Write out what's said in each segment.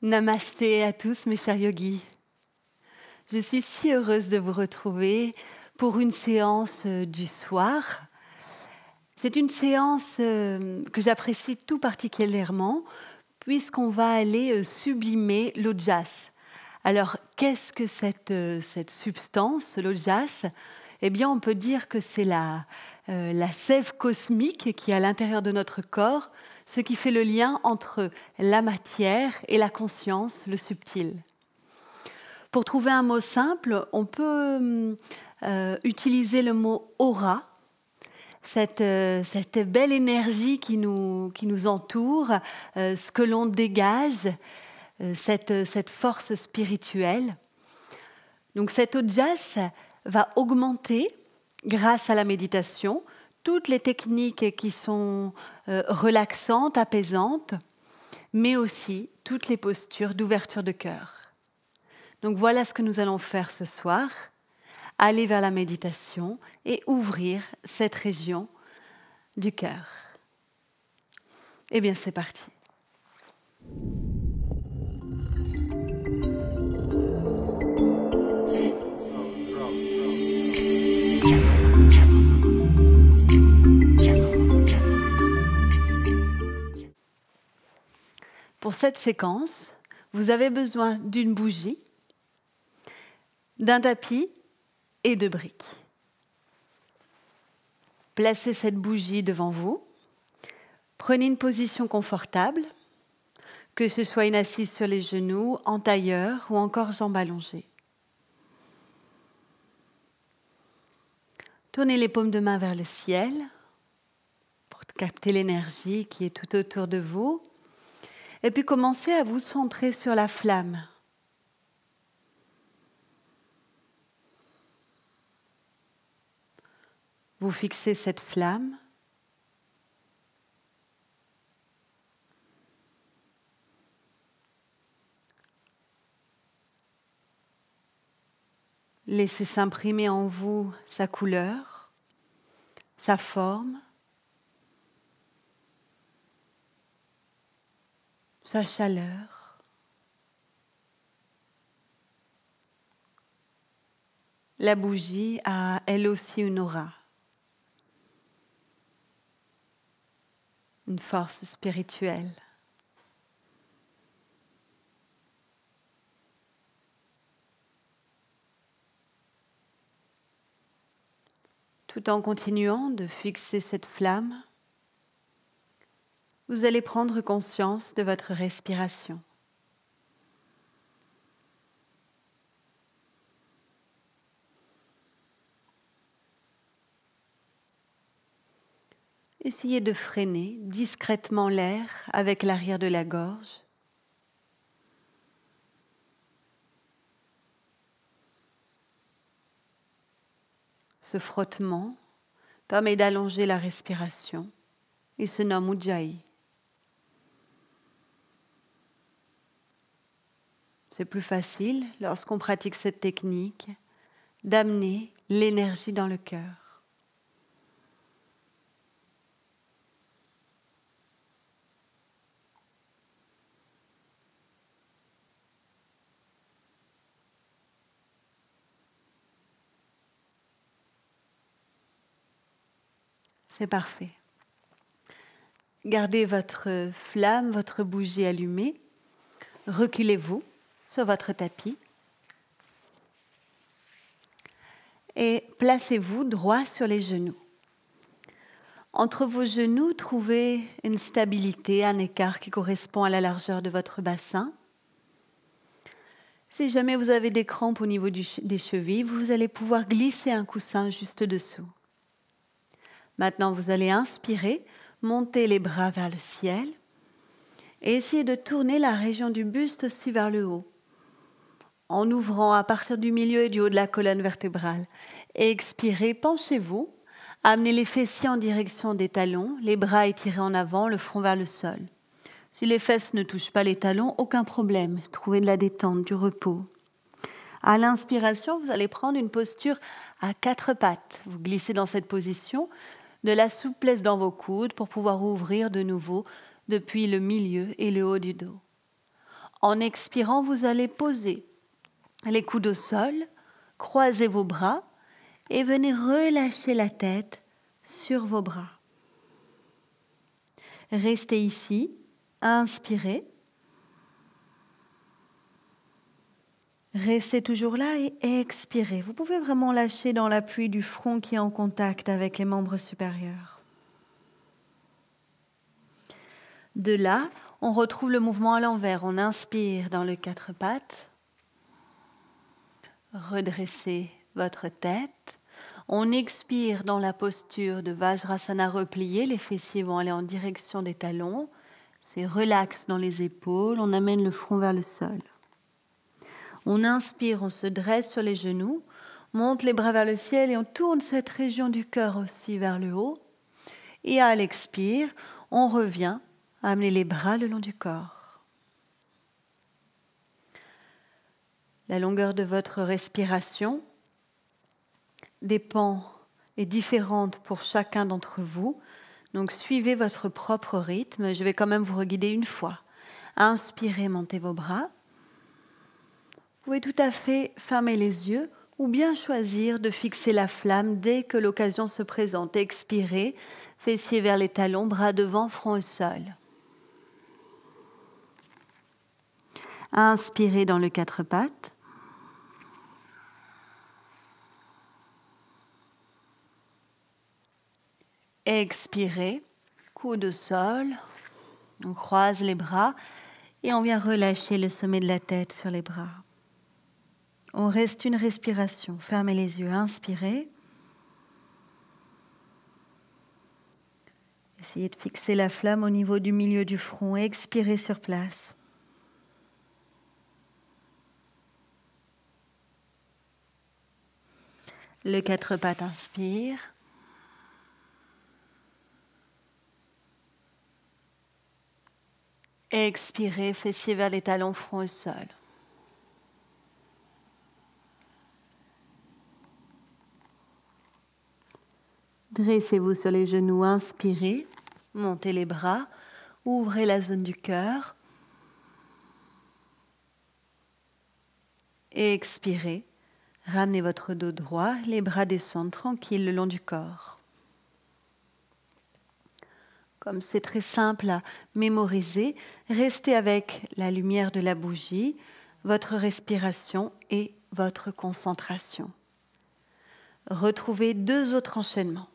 Namasté à tous mes chers yogis. Je suis si heureuse de vous retrouver pour une séance du soir. C'est une séance que j'apprécie tout particulièrement puisqu'on va aller sublimer l'ojas. Alors, qu'est-ce que cette substance, l'ojas? Eh bien, on peut dire que c'est la sève cosmique qui est à l'intérieur de notre corps, ce qui fait le lien entre la matière et la conscience, le subtil. Pour trouver un mot simple, on peut utiliser le mot aura, cette belle énergie qui nous entoure, ce que l'on dégage, cette force spirituelle. Donc cet ojas va augmenter grâce à la méditation toutes les techniques qui sont relaxantes, apaisantes, mais aussi toutes les postures d'ouverture de cœur. Donc voilà ce que nous allons faire ce soir, aller vers la méditation et ouvrir cette région du cœur. Eh bien, c'est parti. Pour cette séquence, vous avez besoin d'une bougie, d'un tapis et de briques. Placez cette bougie devant vous. Prenez une position confortable, que ce soit une assise sur les genoux, en tailleur ou encore jambes allongées. Tournez les paumes de main vers le ciel pour capter l'énergie qui est tout autour de vous. Et puis commencez à vous centrer sur la flamme. Vous fixez cette flamme. Laissez s'imprimer en vous sa couleur, sa forme, sa chaleur. La bougie a elle aussi une aura, une force spirituelle. Tout en continuant de fixer cette flamme, vous allez prendre conscience de votre respiration. Essayez de freiner discrètement l'air avec l'arrière de la gorge. Ce frottement permet d'allonger la respiration. Il se nomme Ujjayi. C'est plus facile, lorsqu'on pratique cette technique, d'amener l'énergie dans le cœur. C'est parfait. Gardez votre flamme, votre bougie allumée. Reculez-vous sur votre tapis et placez-vous droit sur les genoux. Entre vos genoux, trouvez une stabilité, un écart qui correspond à la largeur de votre bassin. Si jamais vous avez des crampes au niveau des chevilles, vous allez pouvoir glisser un coussin juste dessous. Maintenant, vous allez inspirer, monter les bras vers le ciel et essayer de tourner la région du buste aussi vers le haut, en ouvrant à partir du milieu et du haut de la colonne vertébrale. Et expirez, penchez-vous, amenez les fessiers en direction des talons, les bras étirés en avant, le front vers le sol. Si les fesses ne touchent pas les talons, aucun problème, trouvez de la détente, du repos. À l'inspiration, vous allez prendre une posture à 4 pattes. Vous glissez dans cette position, de la souplesse dans vos coudes pour pouvoir ouvrir de nouveau depuis le milieu et le haut du dos. En expirant, vous allez poser les coudes au sol, croisez vos bras et venez relâcher la tête sur vos bras. Restez ici, inspirez. Restez toujours là et expirez. Vous pouvez vraiment lâcher dans l'appui du front qui est en contact avec les membres supérieurs. De là, on retrouve le mouvement à l'envers. On inspire dans le quatre pattes. Redressez votre tête. On expire dans la posture de Vajrasana replié. Les fessiers vont aller en direction des talons. C'est relax dans les épaules. On amène le front vers le sol. On inspire, on se dresse sur les genoux, monte les bras vers le ciel et on tourne cette région du cœur aussi vers le haut. Et à l'expire, on revient à amener les bras le long du corps. La longueur de votre respiration est différente pour chacun d'entre vous. Donc suivez votre propre rythme. Je vais quand même vous reguider une fois. Inspirez, montez vos bras. Vous pouvez tout à fait fermer les yeux ou bien choisir de fixer la flamme dès que l'occasion se présente. Expirez, fessiers vers les talons, bras devant, front au sol. Inspirez dans le quatre pattes. Expirez, coude au sol. On croise les bras et on vient relâcher le sommet de la tête sur les bras. On reste une respiration. Fermez les yeux. Inspirez. Essayez de fixer la flamme au niveau du milieu du front. Expirez sur place. Le quatre pattes, inspire. Expirez, fessiers vers les talons, front au sol. Dressez-vous sur les genoux, inspirez, montez les bras, ouvrez la zone du cœur. Expirez, ramenez votre dos droit, les bras descendent tranquilles le long du corps. Comme c'est très simple à mémoriser, restez avec la lumière de la bougie, votre respiration et votre concentration. Retrouvez 2 autres enchaînements.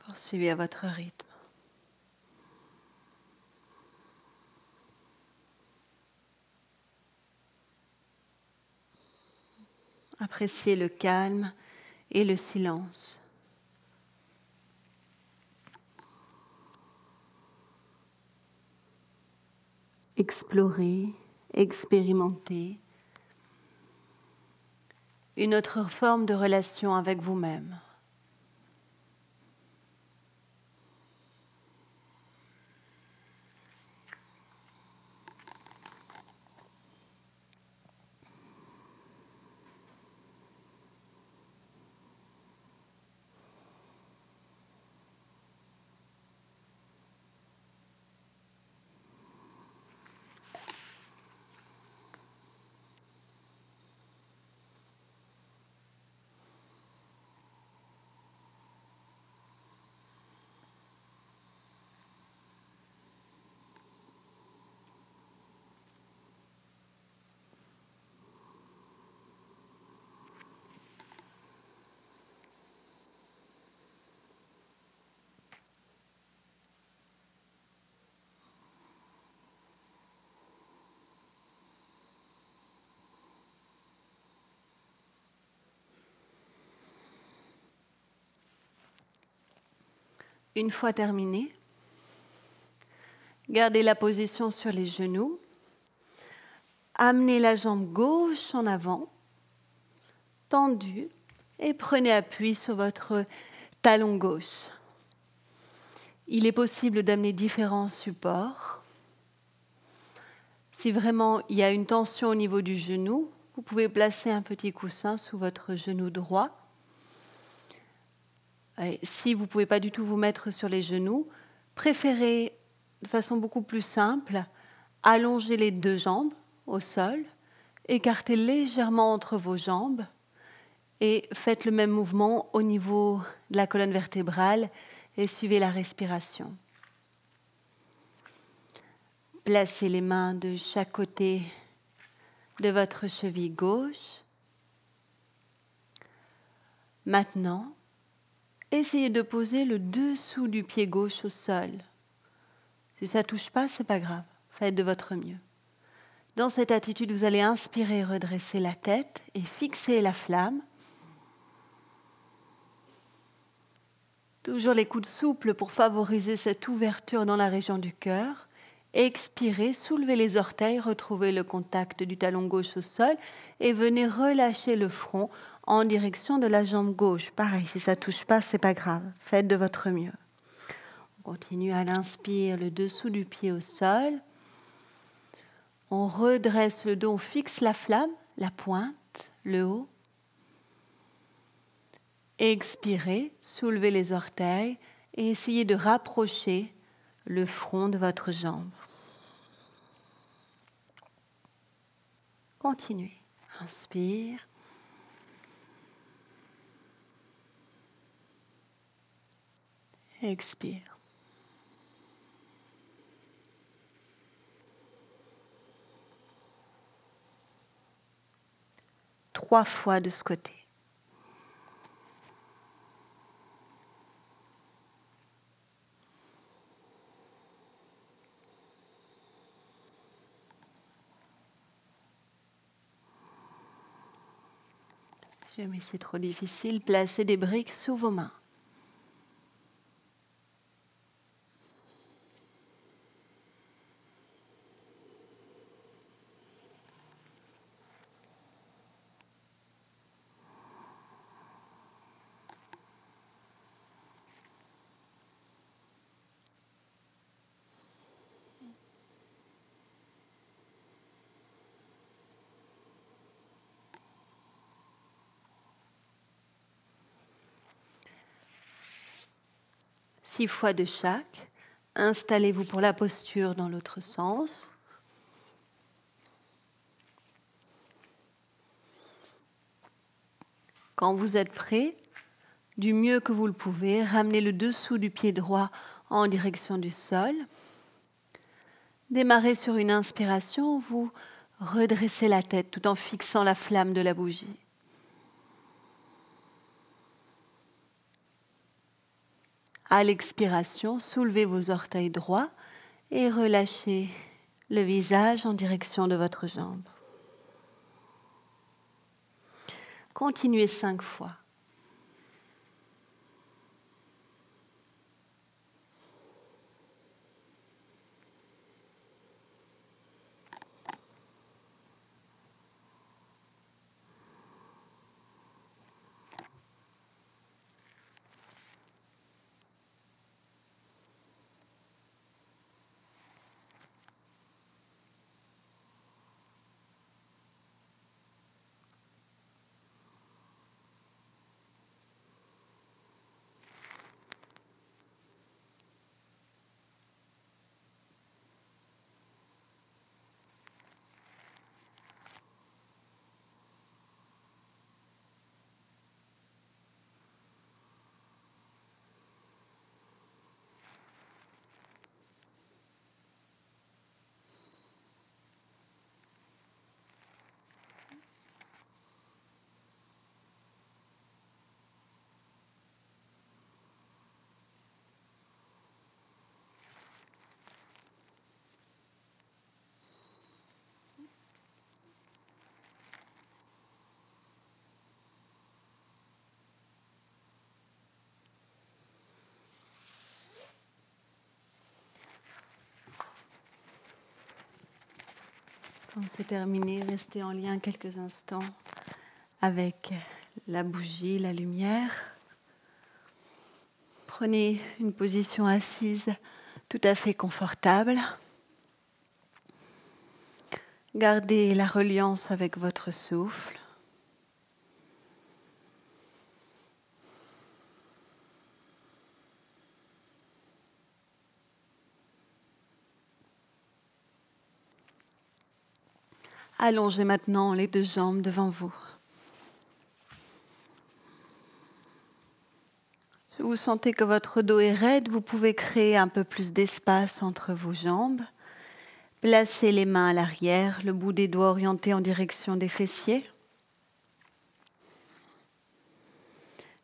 Poursuivez à votre rythme. Appréciez le calme et le silence. Explorez, expérimentez une autre forme de relation avec vous-même. Une fois terminé, gardez la position sur les genoux. Amenez la jambe gauche en avant, tendue, et prenez appui sur votre talon gauche. Il est possible d'amener différents supports. Si vraiment il y a une tension au niveau du genou, vous pouvez placer un petit coussin sous votre genou droit. Et si vous ne pouvez pas du tout vous mettre sur les genoux, préférez de façon beaucoup plus simple allonger les deux jambes au sol, écartez légèrement entre vos jambes et faites le même mouvement au niveau de la colonne vertébrale et suivez la respiration. Placez les mains de chaque côté de votre cheville gauche. Maintenant, essayez de poser le dessous du pied gauche au sol. Si ça ne touche pas, ce n'est pas grave. Faites de votre mieux. Dans cette attitude, vous allez inspirer, redresser la tête et fixer la flamme. Toujours les coudes souples pour favoriser cette ouverture dans la région du cœur. Expirez, soulevez les orteils, retrouvez le contact du talon gauche au sol et venez relâcher le front en direction de la jambe gauche. Pareil, si ça ne touche pas, ce n'est pas grave. Faites de votre mieux. On continue à l'inspire, le dessous du pied au sol. On redresse le dos, on fixe la flamme, la pointe, le haut. Expirez, soulevez les orteils et essayez de rapprocher le front de votre jambe. Continuez. Inspire. Expire. Trois fois de ce côté. Si jamais c'est trop difficile, placez des briques sous vos mains. Six fois de chaque. Installez-vous pour la posture dans l'autre sens. Quand vous êtes prêt, du mieux que vous le pouvez, ramenez le dessous du pied droit en direction du sol. Démarrez sur une inspiration, vous redressez la tête tout en fixant la flamme de la bougie. À l'expiration, soulevez vos orteils droits et relâchez le visage en direction de votre jambe. Continuez 5 fois. Quand c'est terminé, restez en lien quelques instants avec la bougie, la lumière. Prenez une position assise tout à fait confortable. Gardez la reliance avec votre souffle. Allongez maintenant les deux jambes devant vous. Si vous sentez que votre dos est raide, vous pouvez créer un peu plus d'espace entre vos jambes. Placez les mains à l'arrière, le bout des doigts orienté en direction des fessiers.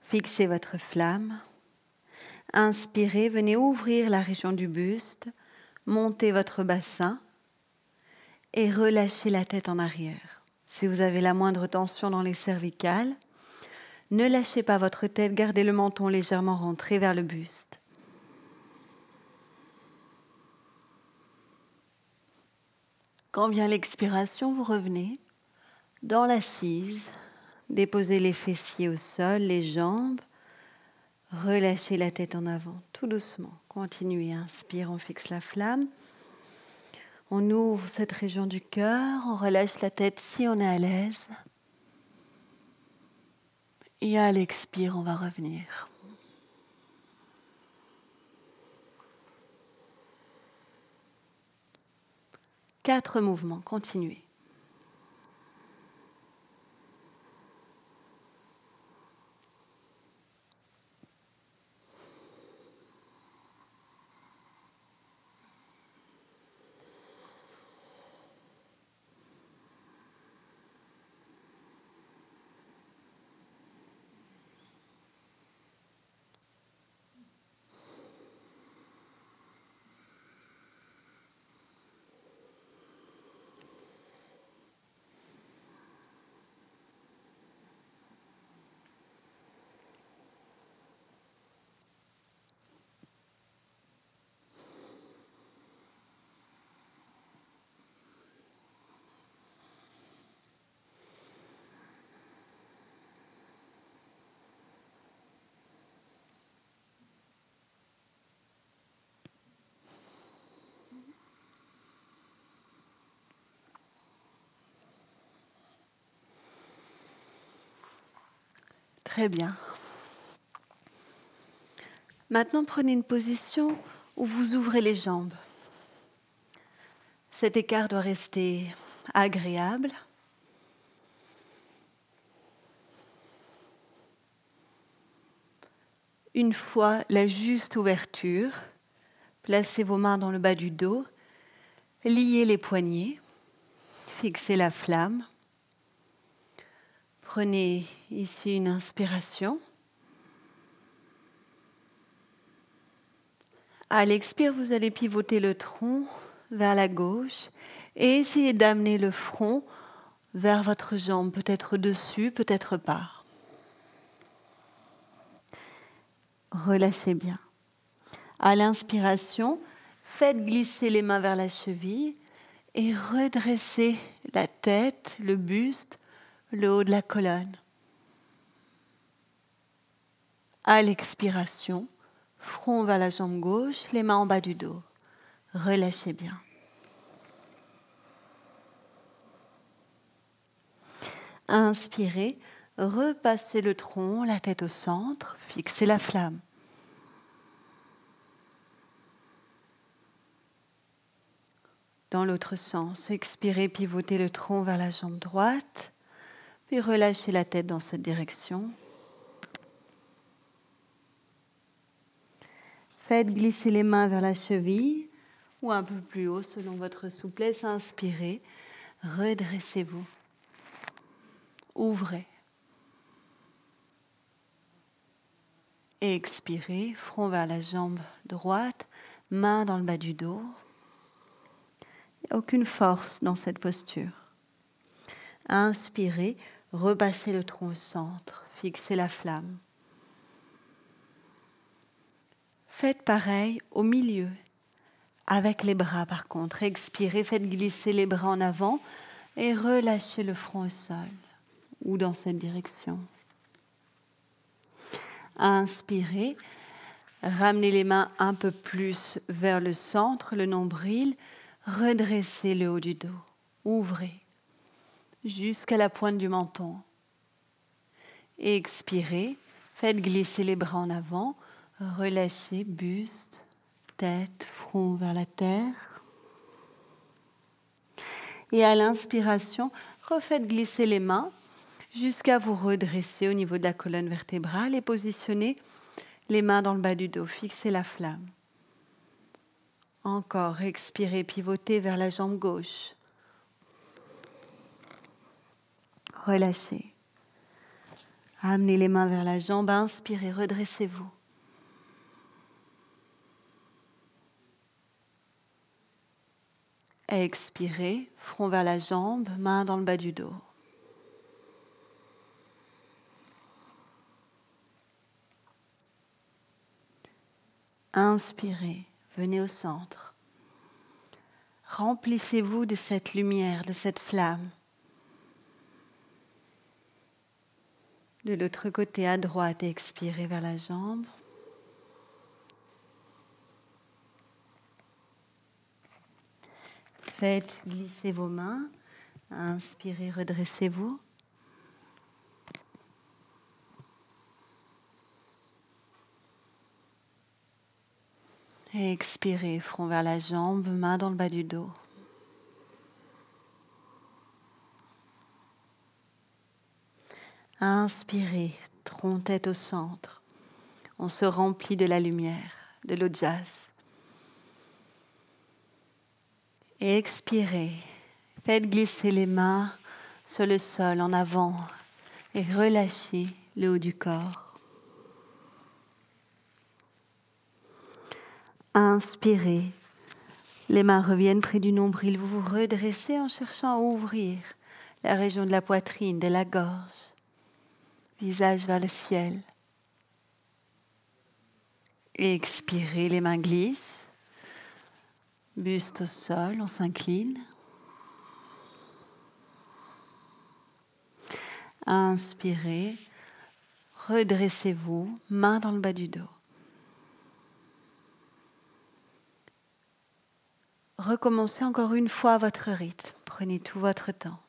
Fixez votre flamme. Inspirez, venez ouvrir la région du buste, montez votre bassin et relâchez la tête en arrière. Si vous avez la moindre tension dans les cervicales, ne lâchez pas votre tête, gardez le menton légèrement rentré vers le buste. Quand vient l'expiration, vous revenez dans l'assise, déposez les fessiers au sol, les jambes, relâchez la tête en avant, tout doucement. Continuez, inspire, on fixe la flamme. On ouvre cette région du cœur, on relâche la tête si on est à l'aise. Et à l'expire, on va revenir. Quatre mouvements, continuez. Très bien. Maintenant, prenez une position où vous ouvrez les jambes. Cet écart doit rester agréable. Une fois la juste ouverture, placez vos mains dans le bas du dos, liez les poignets, fixez la flamme. Prenez ici une inspiration. À l'expire, vous allez pivoter le tronc vers la gauche et essayer d'amener le front vers votre jambe, peut-être dessus, peut-être pas. Relâchez bien. À l'inspiration, faites glisser les mains vers la cheville et redressez la tête, le buste, le haut de la colonne. À l'expiration, front vers la jambe gauche, les mains en bas du dos. Relâchez bien. Inspirez, repassez le tronc, la tête au centre, fixez la flamme. Dans l'autre sens, expirez, pivotez le tronc vers la jambe droite, puis relâchez la tête dans cette direction. Faites glisser les mains vers la cheville ou un peu plus haut selon votre souplesse. Inspirez, redressez-vous, ouvrez. Et expirez, front vers la jambe droite, main dans le bas du dos. Il n'y a aucune force dans cette posture. Inspirez, repassez le tronc au centre, fixez la flamme. Faites pareil au milieu. Avec les bras, par contre, expirez, faites glisser les bras en avant et relâchez le front au sol ou dans cette direction. Inspirez, ramenez les mains un peu plus vers le centre, le nombril, redressez le haut du dos, ouvrez jusqu'à la pointe du menton. Expirez, faites glisser les bras en avant, relâchez, buste, tête, front vers la terre. Et à l'inspiration, refaites glisser les mains jusqu'à vous redresser au niveau de la colonne vertébrale et positionnez les mains dans le bas du dos, fixez la flamme. Encore, expirez, pivotez vers la jambe gauche. Relâchez. Amenez les mains vers la jambe, inspirez, redressez-vous. Expirez, front vers la jambe, main dans le bas du dos. Inspirez, venez au centre. Remplissez-vous de cette lumière, de cette flamme. De l'autre côté à droite, expirez vers la jambe. Faites glisser vos mains. Inspirez, redressez-vous. Et expirez, front vers la jambe, main dans le bas du dos. Inspirez, tronc tête au centre. On se remplit de la lumière, de l'ojas. Et expirez, faites glisser les mains sur le sol en avant et relâchez le haut du corps. Inspirez, les mains reviennent près du nombril, vous vous redressez en cherchant à ouvrir la région de la poitrine, de la gorge, visage vers le ciel. Et expirez, les mains glissent, buste au sol, on s'incline. Inspirez, redressez-vous, main dans le bas du dos. Recommencez encore une fois à votre rythme, prenez tout votre temps.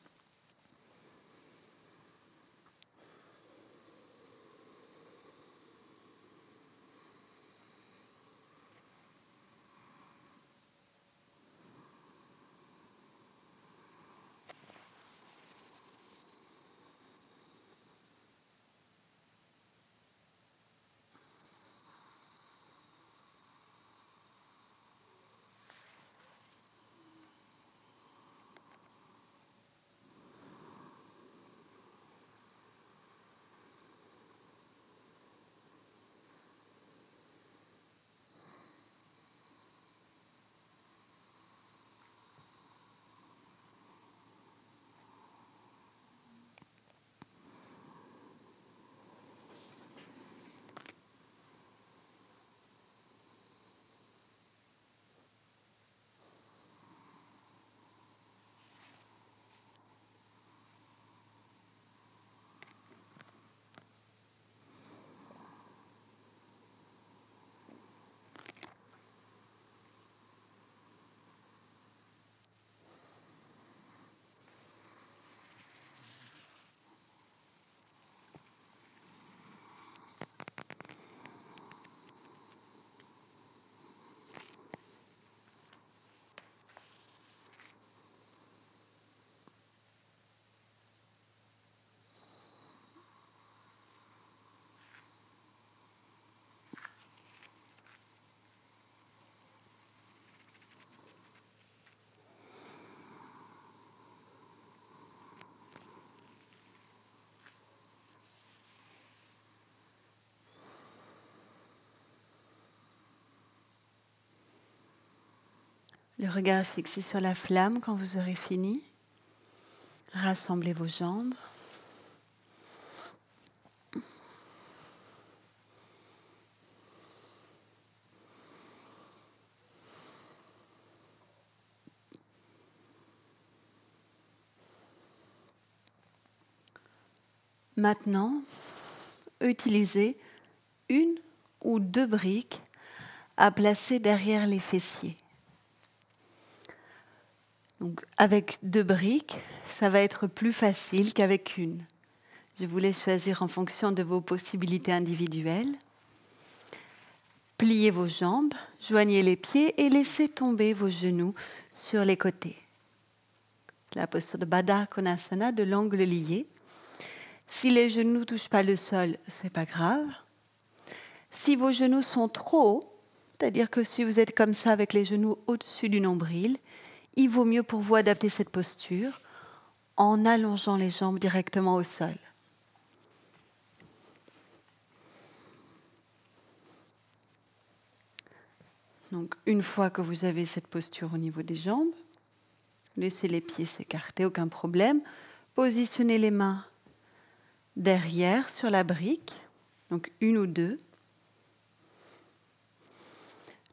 Le regard fixé sur la flamme quand vous aurez fini. Rassemblez vos jambes. Maintenant, utilisez une ou deux briques à placer derrière les fessiers. Donc, avec deux briques, ça va être plus facile qu'avec une. Je vous laisse choisir en fonction de vos possibilités individuelles. Pliez vos jambes, joignez les pieds et laissez tomber vos genoux sur les côtés. La posture de Baddha Konasana, de l'angle lié. Si les genoux ne touchent pas le sol, ce n'est pas grave. Si vos genoux sont trop hauts, c'est-à-dire que si vous êtes comme ça avec les genoux au-dessus du nombril, il vaut mieux pour vous adapter cette posture en allongeant les jambes directement au sol. Donc, une fois que vous avez cette posture au niveau des jambes, laissez les pieds s'écarter, aucun problème. Positionnez les mains derrière sur la brique, donc une ou deux.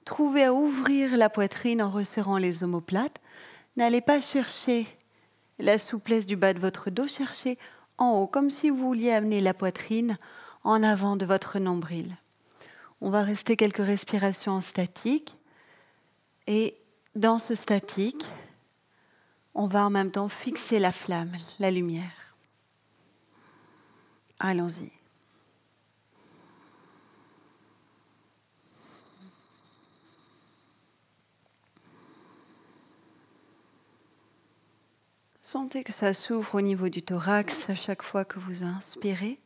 Trouvez à ouvrir la poitrine en resserrant les omoplates. N'allez pas chercher la souplesse du bas de votre dos, cherchez en haut, comme si vous vouliez amener la poitrine en avant de votre nombril. On va rester quelques respirations en statique. Et dans ce statique, on va en même temps fixer la flamme, la lumière. Allons-y. Sentez que ça s'ouvre au niveau du thorax à chaque fois que vous inspirez.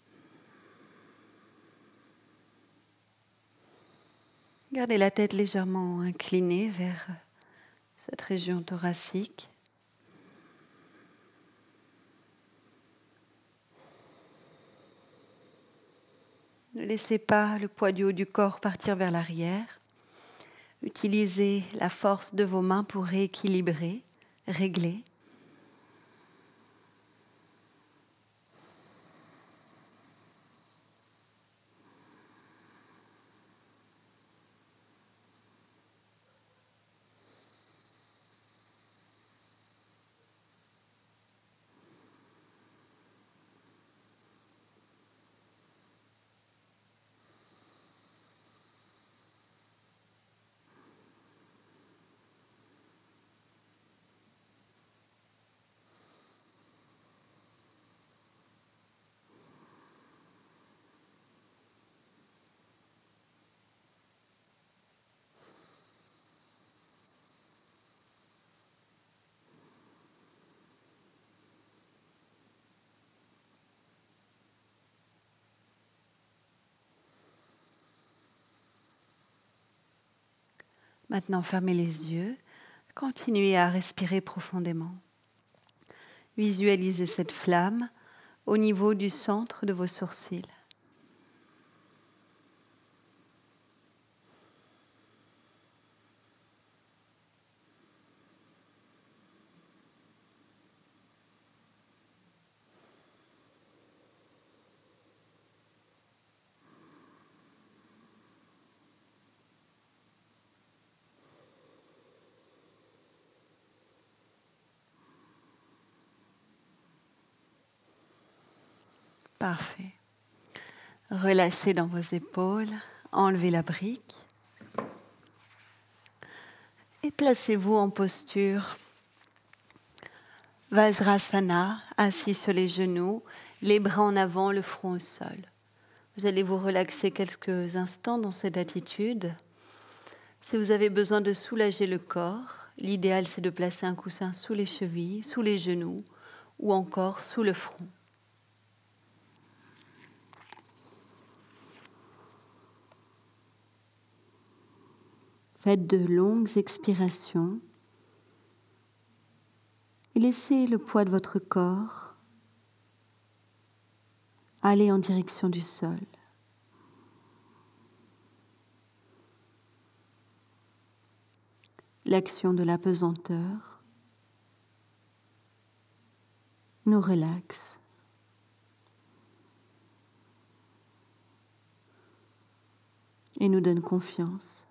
Gardez la tête légèrement inclinée vers cette région thoracique. Ne laissez pas le poids du haut du corps partir vers l'arrière. Utilisez la force de vos mains pour rééquilibrer, régler. Maintenant, fermez les yeux. Continuez à respirer profondément. Visualisez cette flamme au niveau du centre de vos sourcils. Parfait. Relâchez dans vos épaules, enlevez la brique et placez-vous en posture Vajrasana, assis sur les genoux, les bras en avant, le front au sol. Vous allez vous relaxer quelques instants dans cette attitude. Si vous avez besoin de soulager le corps, l'idéal c'est de placer un coussin sous les chevilles, sous les genoux ou encore sous le front. Faites de longues expirations et laissez le poids de votre corps aller en direction du sol. L'action de la pesanteur nous relaxe. Et nous donne confiance.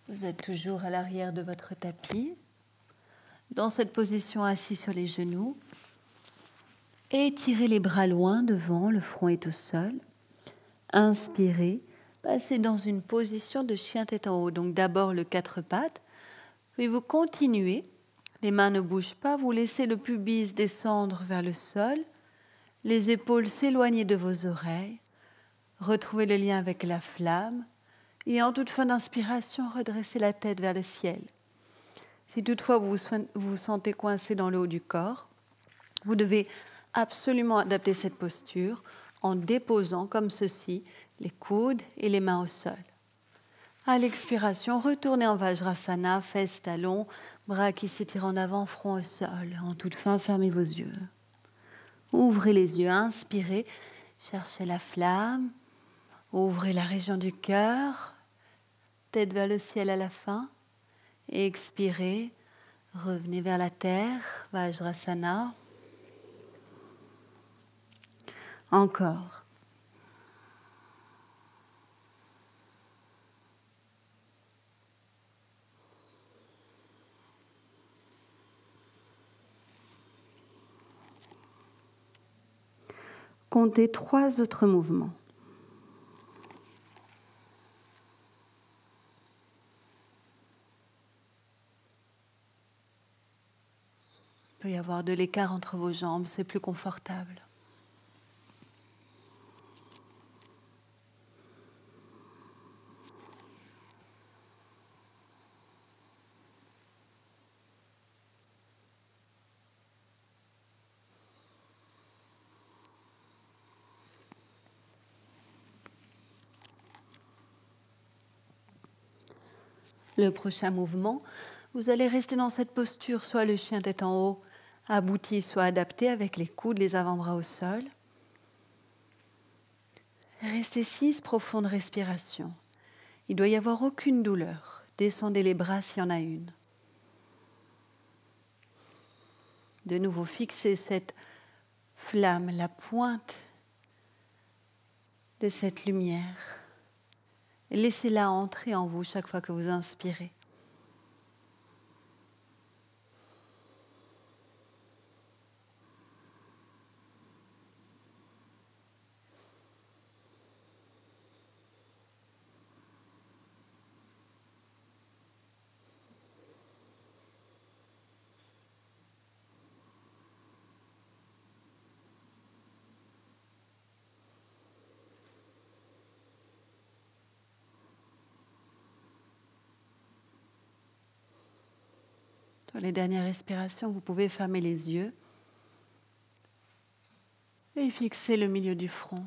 Vous êtes toujours à l'arrière de votre tapis, dans cette position assis sur les genoux. Et étirez les bras loin devant, le front est au sol. Inspirez, passez dans une position de chien tête en haut. Donc d'abord le quatre pattes, puis vous continuez. Les mains ne bougent pas, vous laissez le pubis descendre vers le sol, les épaules s'éloigner de vos oreilles, retrouvez le lien avec la flamme et en toute fin d'inspiration, redressez la tête vers le ciel. Si toutefois vous vous sentez coincé dans le haut du corps, vous devez absolument adapter cette posture en déposant comme ceci les coudes et les mains au sol. À l'expiration, retournez en Vajrasana, fesses, talons, bras qui s'étirent en avant, front au sol. En toute fin, fermez vos yeux. Ouvrez les yeux, inspirez, cherchez la flamme, ouvrez la région du cœur, tête vers le ciel à la fin, et expirez, revenez vers la terre, Vajrasana. Encore. Comptez 3 autres mouvements. Il peut y avoir de l'écart entre vos jambes, c'est plus confortable. Le prochain mouvement, vous allez rester dans cette posture, soit le chien tête en haut, abouti, soit adapté avec les coudes, les avant-bras au sol. Restez 6 profondes respirations. Il ne doit y avoir aucune douleur. Descendez les bras s'il y en a une. De nouveau, fixez cette flamme, la pointe de cette lumière. Et laissez-la entrer en vous chaque fois que vous inspirez. Dans les dernières respirations, vous pouvez fermer les yeux et fixer le milieu du front.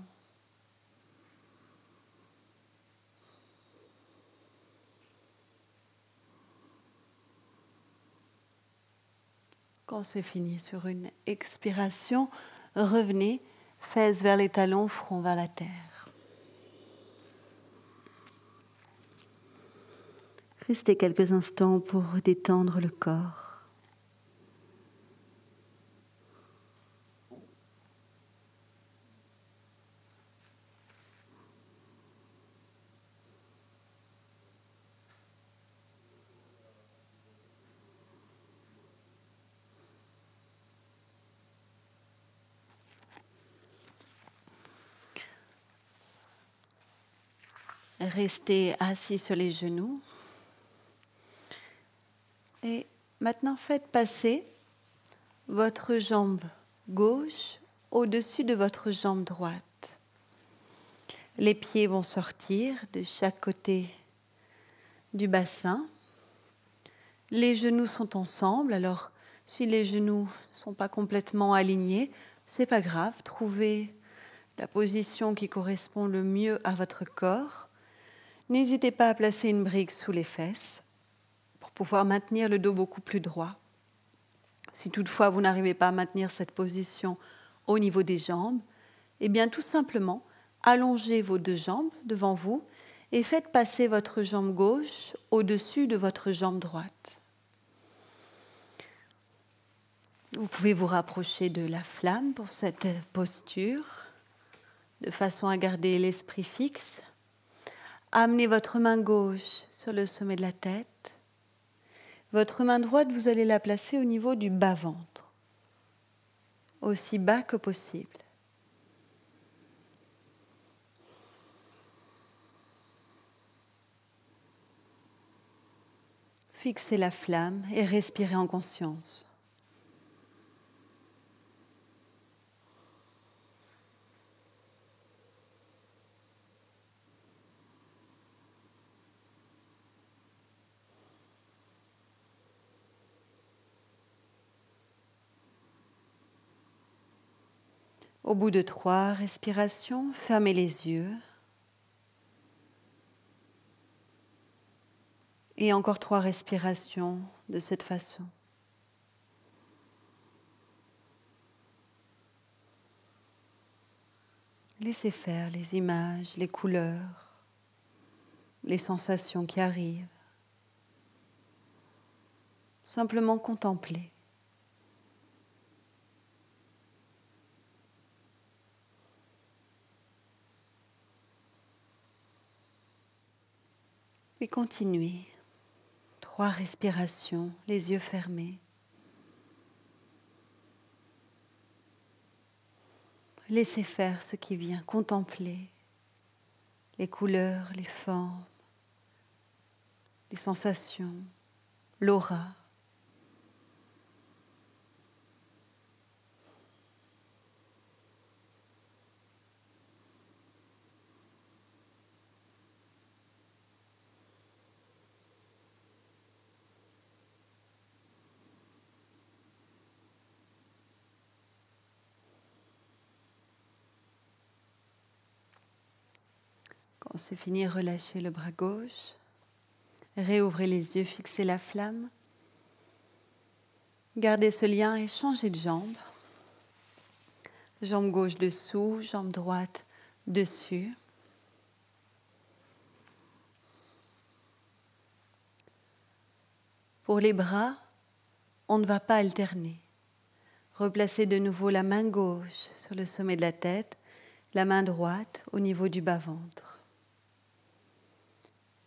Quand c'est fini, sur une expiration, revenez, fesses vers les talons, front vers la terre. Restez quelques instants pour détendre le corps. Restez assis sur les genoux. Et maintenant, faites passer votre jambe gauche au-dessus de votre jambe droite. Les pieds vont sortir de chaque côté du bassin. Les genoux sont ensemble. Alors, si les genoux ne sont pas complètement alignés, ce n'est pas grave. Trouvez la position qui correspond le mieux à votre corps. N'hésitez pas à placer une brique sous les fesses pour pouvoir maintenir le dos beaucoup plus droit. Si toutefois vous n'arrivez pas à maintenir cette position au niveau des jambes, eh bien tout simplement, allongez vos 2 jambes devant vous et faites passer votre jambe gauche au-dessus de votre jambe droite. Vous pouvez vous rapprocher de la flamme pour cette posture, de façon à garder l'esprit fixe. amenez votre main gauche sur le sommet de la tête. Votre main droite, vous allez la placer au niveau du bas-ventre, aussi bas que possible. Fixez la flamme et respirez en conscience. Au bout de 3 respirations, fermez les yeux. Et encore 3 respirations de cette façon. Laissez faire les images, les couleurs, les sensations qui arrivent. Simplement contempler. Puis continuez. 3 respirations, les yeux fermés. Laissez faire ce qui vient, contemplez les couleurs, les formes, les sensations, l'aura. Quand c'est fini, relâchez le bras gauche. Réouvrez les yeux, fixez la flamme. Gardez ce lien et changez de jambe. Jambe gauche dessous, jambe droite dessus. Pour les bras, on ne va pas alterner. Replacez de nouveau la main gauche sur le sommet de la tête, la main droite au niveau du bas-ventre.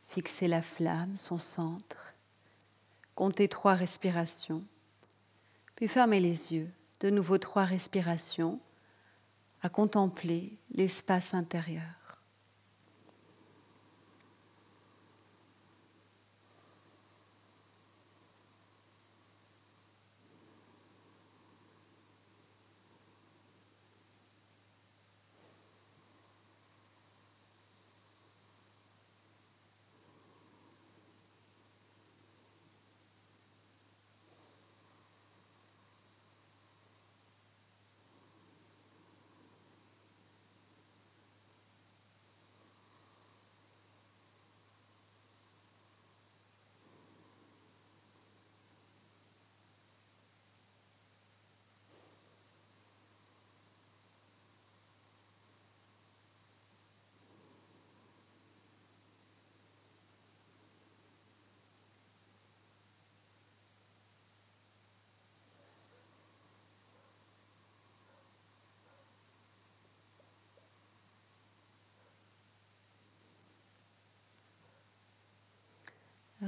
Fixez la flamme, son centre. Comptez 3 respirations. Puis fermez les yeux. De nouveau 3 respirations à contempler l'espace intérieur.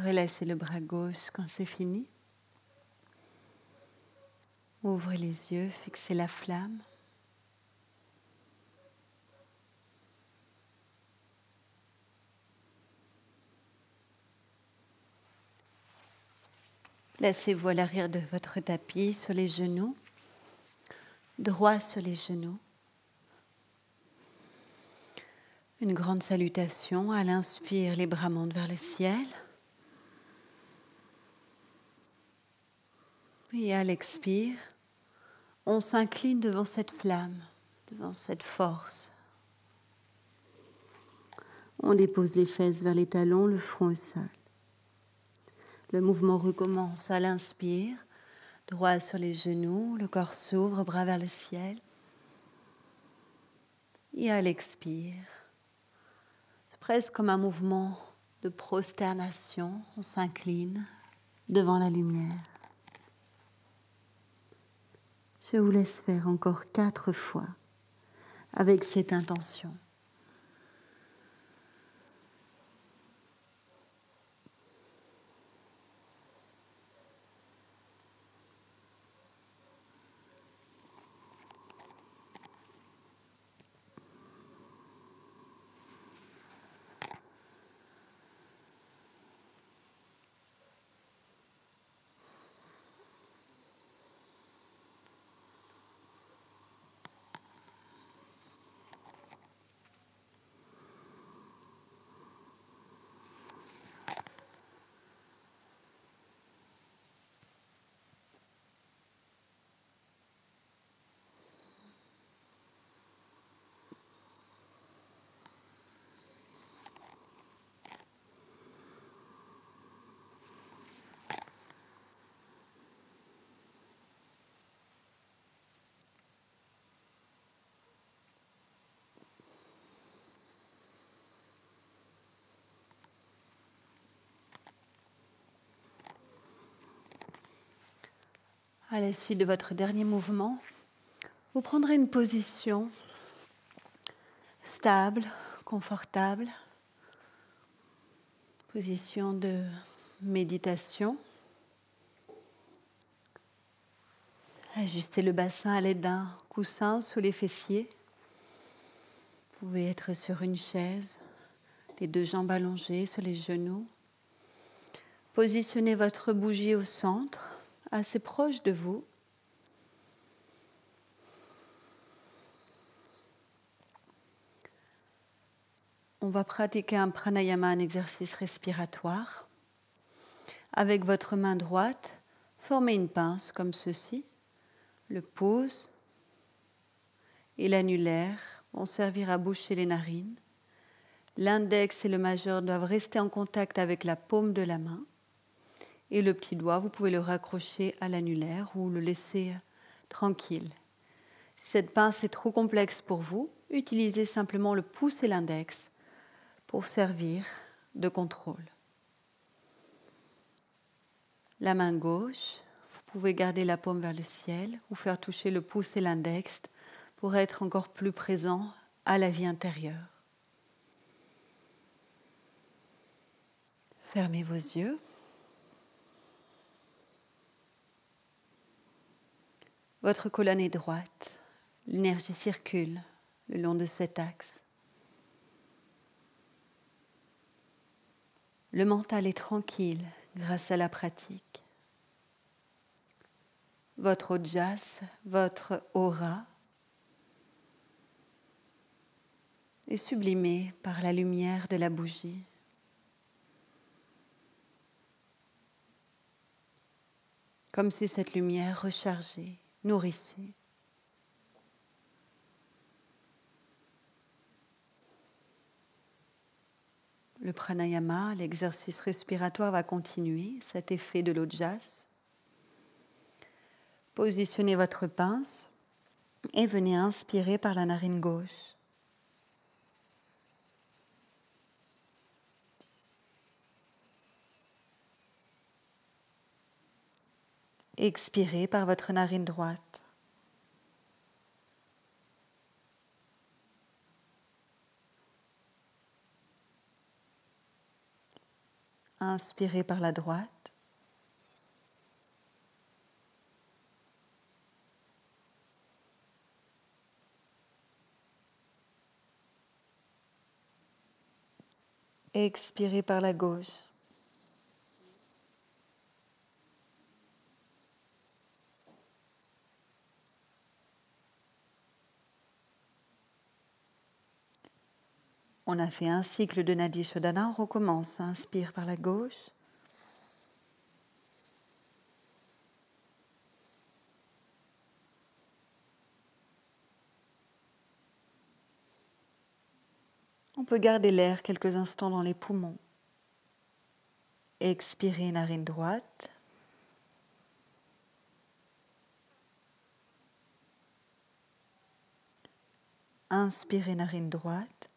Relâchez le bras gauche quand c'est fini. Ouvrez les yeux, fixez la flamme. Placez-vous à l'arrière de votre tapis sur les genoux, droit sur les genoux. Une grande salutation. À l'inspire, les bras montent vers le ciel. Et à l'expire, on s'incline devant cette flamme, devant cette force. On dépose les fesses vers les talons, le front au sol. Le mouvement recommence à l'inspire, droit sur les genoux, le corps s'ouvre, bras vers le ciel. Et à l'expire, c'est presque comme un mouvement de prosternation, on s'incline devant la lumière. Je vous laisse faire encore 4 fois avec cette intention. À la suite de votre dernier mouvement, vous prendrez une position stable, confortable, position de méditation. Ajustez le bassin à l'aide d'un coussin sous les fessiers. Vous pouvez être sur une chaise, les deux jambes allongées sur les genoux. Positionnez votre bougie au centre, assez proche de vous. On va pratiquer un pranayama, un exercice respiratoire. Avec votre main droite, formez une pince comme ceci. Le pouce et l'annulaire vont servir à boucher les narines. L'index et le majeur doivent rester en contact avec la paume de la main. Et le petit doigt, vous pouvez le raccrocher à l'annulaire ou le laisser tranquille. Si cette pince est trop complexe pour vous, utilisez simplement le pouce et l'index pour servir de contrôle. La main gauche, vous pouvez garder la paume vers le ciel ou faire toucher le pouce et l'index pour être encore plus présent à la vie intérieure. Fermez vos yeux. Votre colonne est droite. L'énergie circule le long de cet axe. Le mental est tranquille grâce à la pratique. Votre ojas, votre aura est sublimé par la lumière de la bougie. Comme si cette lumière rechargeait, nourrissait. Le pranayama, l'exercice respiratoire va continuer, cet effet de l'ojas. Positionnez votre pince et venez inspirer par la narine gauche. Expirez par votre narine droite. Inspirez par la droite. Expirez par la gauche. On a fait un cycle de Nadi Shodhana, on recommence. Inspire par la gauche. On peut garder l'air quelques instants dans les poumons. Expirez narine droite. Inspirez narine droite.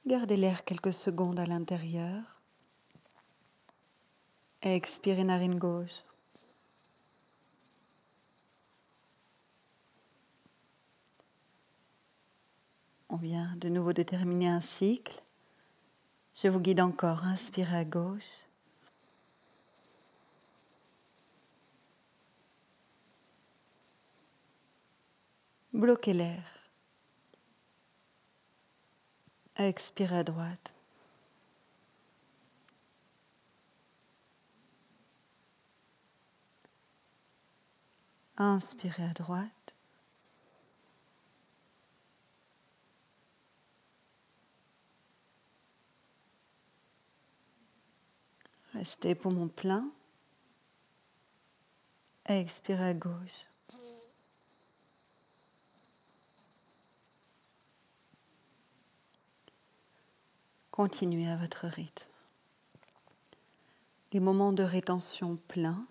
Gardez l'air quelques secondes à l'intérieur. Expirez narine gauche. On vient de nouveau de terminer un cycle. Je vous guide encore. Inspirez à gauche. Bloquez l'air. Expirez à droite. Inspirez à droite. Restez poumon plein. Expirez à gauche. Continuez à votre rythme. Les moments de rétention pleins,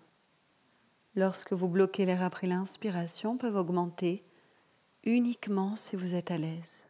lorsque vous bloquez l'air après l'inspiration, peuvent augmenter uniquement si vous êtes à l'aise.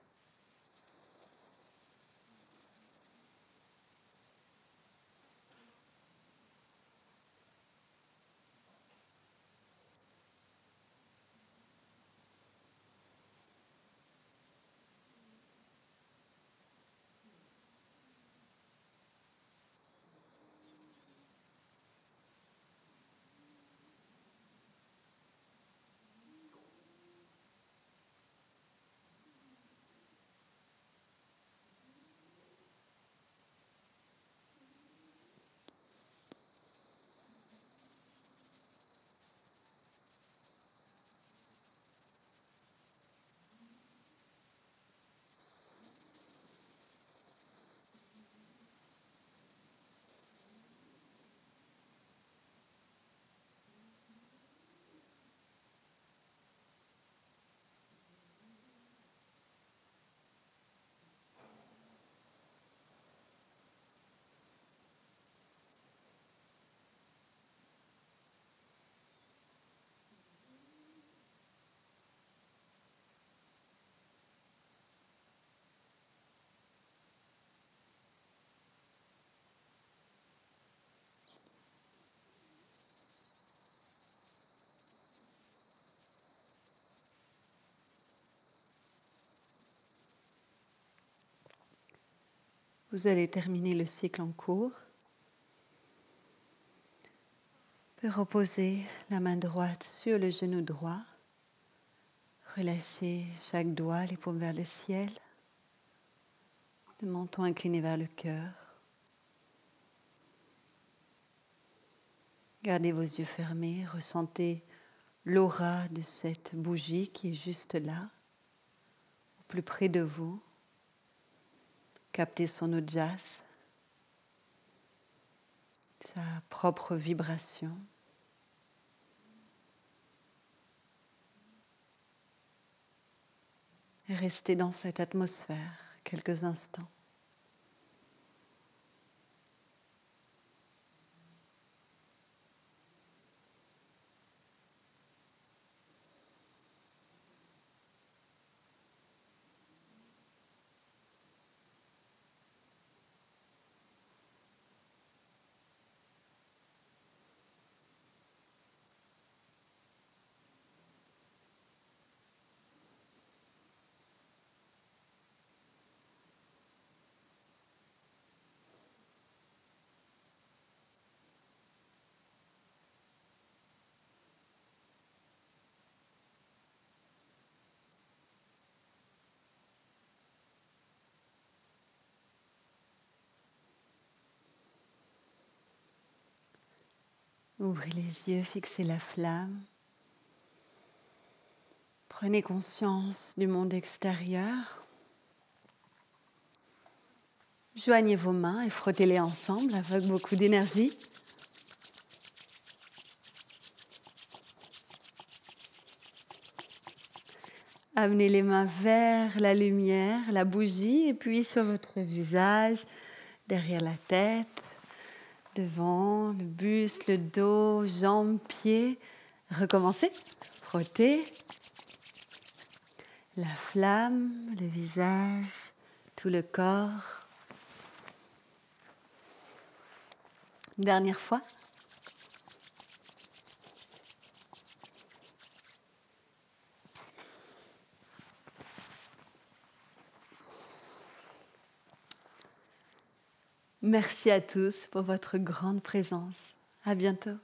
Vous allez terminer le cycle en cours. Vous pouvez reposer la main droite sur le genou droit. Relâchez chaque doigt, les paumes vers le ciel. Le menton incliné vers le cœur. Gardez vos yeux fermés. Ressentez l'aura de cette bougie qui est juste là, au plus près de vous. Captez son ojas, sa propre vibration. Et restez dans cette atmosphère quelques instants. Ouvrez les yeux, fixez la flamme. Prenez conscience du monde extérieur. Joignez vos mains et frottez-les ensemble avec beaucoup d'énergie. Amenez les mains vers la lumière, la bougie, et puis sur votre visage, derrière la tête, devant, le buste, le dos, jambes, pieds. Recommencez, frottez. La flamme, le visage, tout le corps. Une dernière fois. Merci à tous pour votre grande présence. À bientôt.